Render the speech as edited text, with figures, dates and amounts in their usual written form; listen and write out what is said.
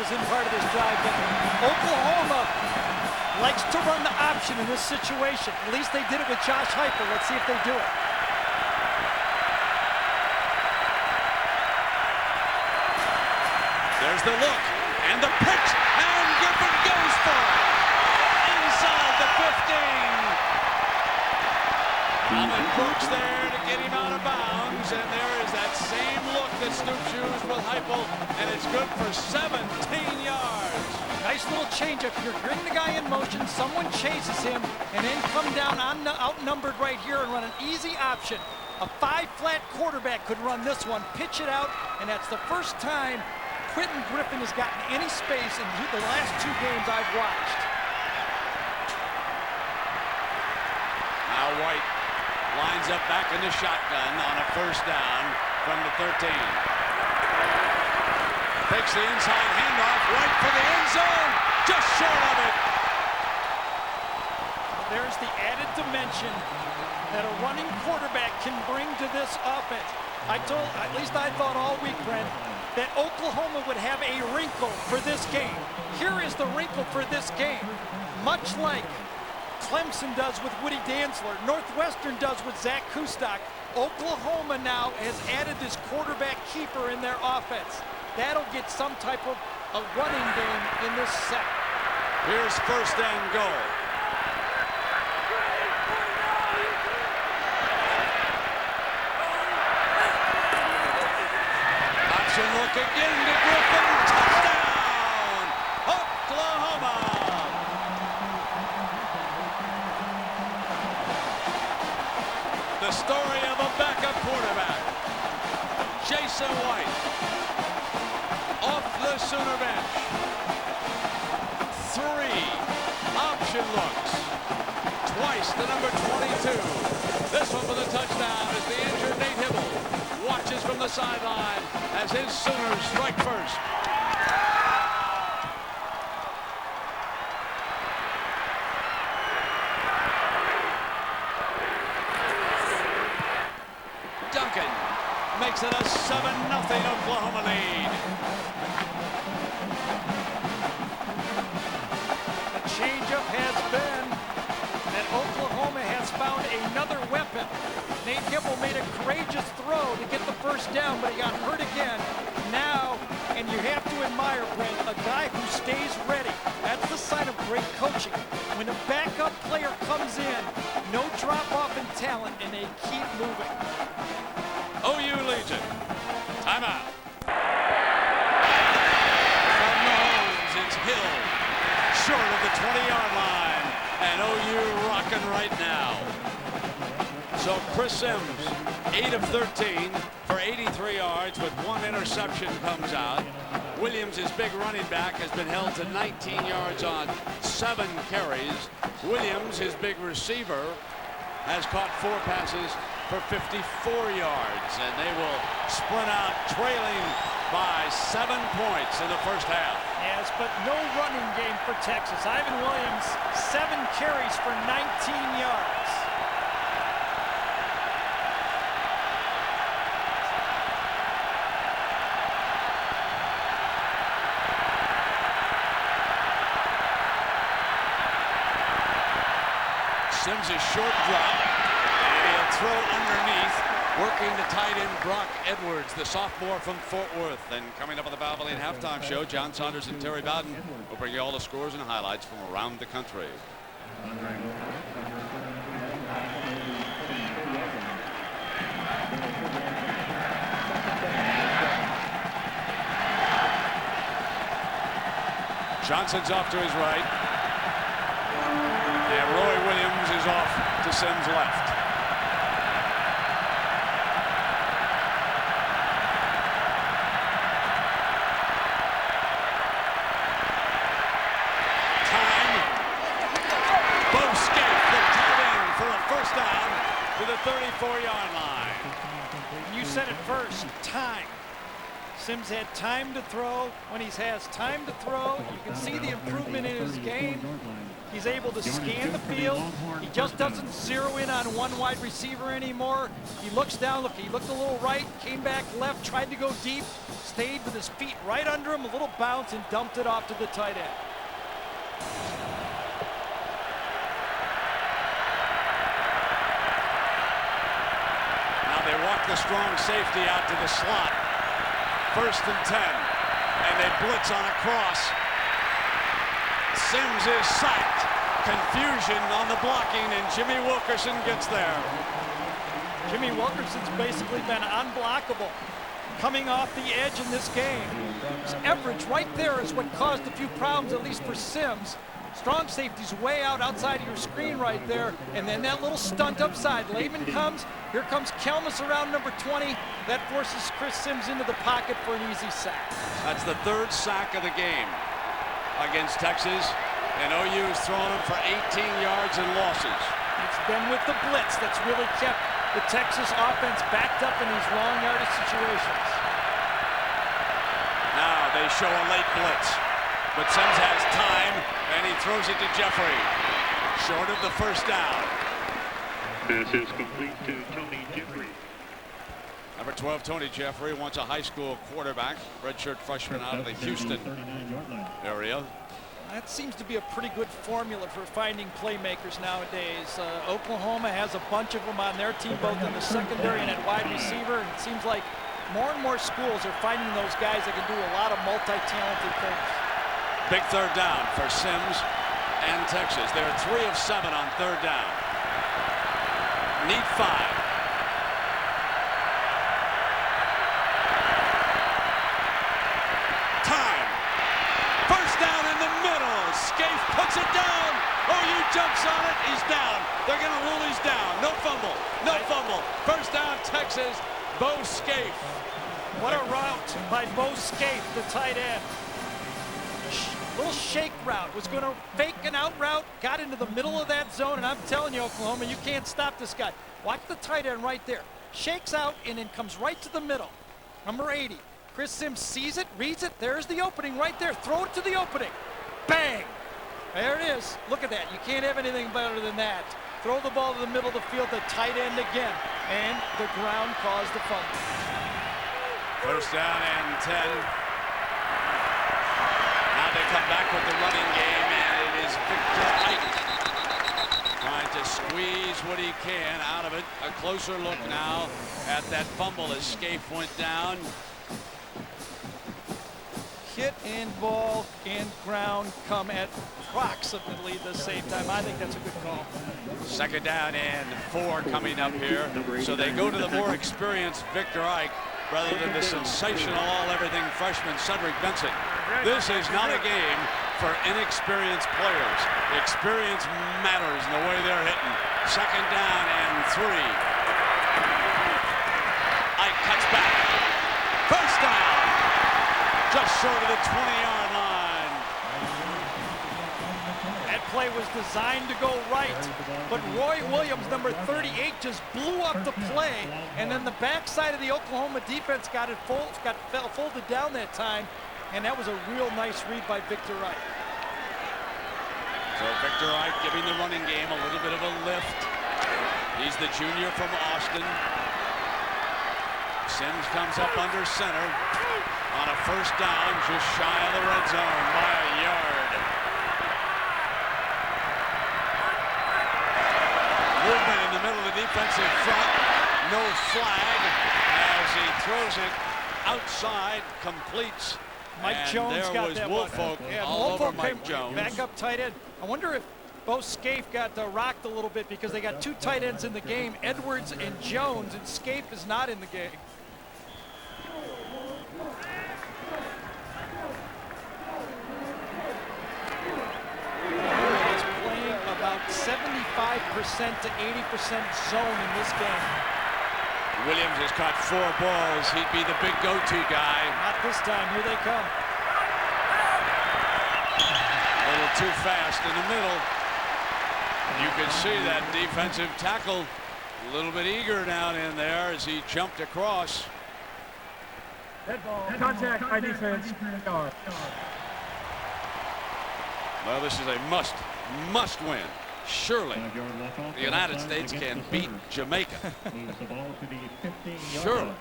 was in part of this drive, but Oklahoma likes to run the option in this situation. At least they did it with Josh Heupel. Let's see if they do it. There's the look and the pitch, and Griffin goes for it inside the 15. Allen Brooks there to get him out of bounds, and there is that same look that Stoops used with Heupel, and it's good for 17 yards. Nice little changeup. You're getting the guy in motion, someone chases him, and then come down outnumbered right here and run an easy option. A 5-flat quarterback could run this one, pitch it out, and that's the first time Quentin Griffin has gotten any space in the last 2 games I've watched. Now White lines up back in the shotgun on a first down from the 13. Takes the inside handoff right for the end zone, just short of it. There's the added dimension that a running quarterback can bring to this offense. At least I thought all week, Brent, that Oklahoma would have a wrinkle for this game. Here is the wrinkle for this game. Much like Clemson does with Woody Dantzler, Northwestern does with Zach Kustok, Oklahoma now has added this quarterback keeper in their offense. That'll get some type of a running game in this set. Here's first and goal. Option look again to Griffin. Touchdown, Oklahoma. The story of a backup quarterback, Jason White, off the Sooner bench. 3 option looks. Twice the number 22. This one for the touchdown as the injured Nate Hibble watches from the sideline as his Sooners strike first. Duncan makes it a 7-0 Oklahoma lead. The changeup has been that Oklahoma has found another weapon. Nate Hibble made a courageous throw to get the first down, but he got hurt again. Now, and you have to admire, Brent, a guy who stays ready. That's the sign of great coaching. When a backup player comes in, no drop-off in talent, and they keep moving. OU Legion. Timeout. From Mahomes, it's Hill. Short of the 20-yard line. And OU rocking right now. So Chris Sims, 8 of 13 for 83 yards with 1 interception comes out. Williams, his big running back, has been held to 19 yards on 7 carries. Williams, his big receiver, has caught 4 passes for 54 yards, and they will sprint out trailing by 7 points in the first half. Yes, but no running game for Texas. Ivan Williams, 7 carries for 19 yards. Sims a short drop, and he'll throw underneath, working the tight end Brock Edwards, the sophomore from Fort Worth. And coming up on the Valvoline Halftime Show, John Saunders and Terry Bowden will bring you all the scores and highlights from around the country. Johnson's off to his right. And Roy Williams is off to Sims' left. Time. Bo Scaife, the tight end, for a first down to the 34-yard line. You said it first, time. Sims had time to throw. When he has time to throw, you can see the improvement in his game. He's able to scan the field. He just doesn't zero in on one wide receiver anymore. He looks down, look, he looked a little right, came back left, tried to go deep, stayed with his feet right under him, a little bounce, and dumped it off to the tight end. Now they walk the strong safety out to the slot. 1st and 10, and they blitz on a cross. Sims is sacked. Confusion on the blocking, and Jimmy Wilkerson gets there. Jimmy Wilkerson's basically been unblockable coming off the edge in this game. His average right there is what caused a few problems, at least for Sims. Strong safety's way out outside of your screen right there, and then that little stunt upside. Lehman comes, here comes Kelmus around number 20. That forces Chris Sims into the pocket for an easy sack. That's the 3rd sack of the game against Texas, and OU has thrown him for 18 yards and losses. It's been with the blitz that's really kept the Texas offense backed up in these long yardage situations. Now they show a late blitz, but Sims has time, and he throws it to Jeffrey, short of the 1st down. Pass is complete to Tony Jeffrey. Number 12, Tony Jeffrey, once a high school quarterback, redshirt freshman out of the Houston area. That seems to be a pretty good formula for finding playmakers nowadays. Oklahoma has a bunch of them on their team, both in the secondary and at wide receiver. And it seems like more and more schools are finding those guys that can do a lot of multi-talented things. Big 3rd down for Sims and Texas. They're 3 of 7 on 3rd down. Need 5. Scaife puts it down. OU jumps on it. He's down. They're going to rule he's down. No fumble. No fumble. 1st down, Texas. Bo Scaife. What a route by Bo Scaife, the tight end. Little shake route. Was going to fake an out route. Got into the middle of that zone. And I'm telling you, Oklahoma, you can't stop this guy. Watch the tight end right there. Shakes out and then comes right to the middle. Number 80. Chris Sims sees it, reads it. There's the opening right there. Throw it to the opening. Bang! There it is. Look at that. You can't have anything better than that. Throw the ball to the middle of the field, the tight end again. And the ground caused the fumble. 1st down and 10. Now they come back with the running game, and it is Victor Ike trying to squeeze what he can out of it. A closer look now at that fumble as Scaife went down. Hit and ball and ground come at approximately the same time. I think that's a good call. 2nd down and 4 coming up here. So they go to the more experienced Victor Ike rather than the sensational all-everything freshman Cedric Benson. This is not a game for inexperienced players. Experience matters in the way they're hitting. 2nd down and 3. Ike cuts back. 1st down. Just short of the 20-yard line. That play was designed to go right, but Roy Williams, number 38, just blew up the play, and then the backside of the Oklahoma defense got folded down that time, and that was a real nice read by Victor Ike. So Victor Ike giving the running game a little bit of a lift. He's the junior from Austin. Sims comes up under center on a 1st down, just shy of the red zone by a yard. Movement in the middle of the defensive front. No flag as he throws it outside, completes. Mike Jones got that one. Woolfolk Yeah, all over Woolfolk Mike Jones. Back up tight end. I wonder if Bo Scaife got rocked a little bit because they got 2 tight ends in the game, Edwards and Jones, and Scaife is not in the game. Is playing about 75% to 80% zone in this game. Williams has caught 4 balls. He'd be the big go-to guy. Not this time. Here they come. A little too fast in the middle. You can see that defensive tackle a little bit eager down in there as he jumped across. Contact by defense. Yard. Well, this is a must win. Surely the United States can beat Jamaica. Surely.